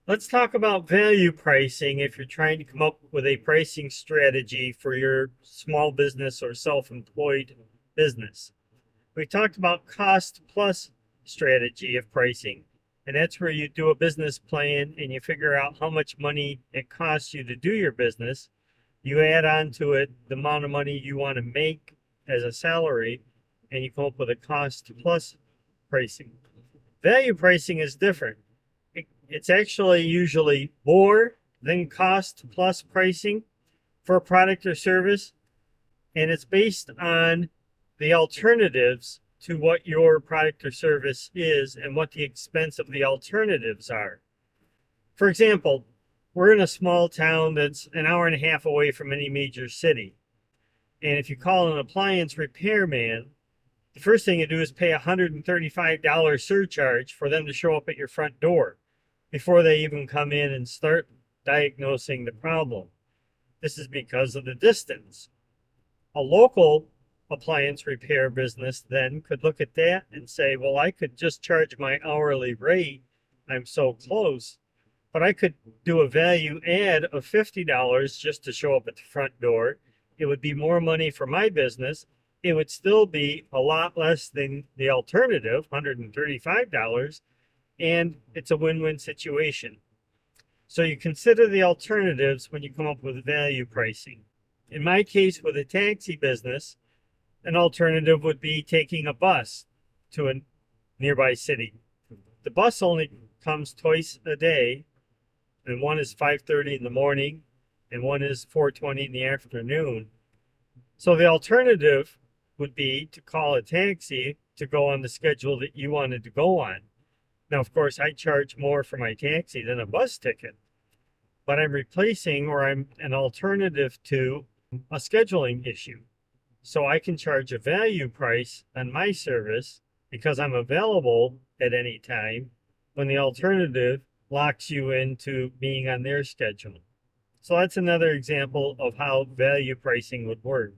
Let's talk about value pricing if you're trying to come up with a pricing strategy for your small business or self-employed business. We talked about cost plus strategy of pricing, and that's where you do a business plan and you figure out how much money it costs you to do your business. You add on to it the amount of money you want to make as a salary, and you come up with a cost plus pricing. Value pricing is different. It's actually usually more than cost plus pricing for a product or service, and it's based on the alternatives to what your product or service is and what the expense of the alternatives are. For example, we're in a small town that's an hour and a half away from any major city. And if you call an appliance repairman, the first thing you do is pay a $135 surcharge for them to show up at your front door before they even come in and start diagnosing the problem. This is because of the distance. A local appliance repair business then could look at that and say, well, I could just charge my hourly rate. I'm so close, but I could do a value add of $50 just to show up at the front door. It would be more money for my business. It would still be a lot less than the alternative, $135, and it's a win-win situation. So you consider the alternatives when you come up with value pricing. In my case, with a taxi business, an alternative would be taking a bus to a nearby city. The bus only comes twice a day, and one is 5:30 in the morning and one is 4:20 in the afternoon. So the alternative would be to call a taxi to go on the schedule that you wanted to go on. Now, of course, I charge more for my taxi than a bus ticket, but I'm replacing or I'm an alternative to a scheduling issue. So I can charge a value price on my service because I'm available at any time when the alternative locks you into being on their schedule. So that's another example of how value pricing would work.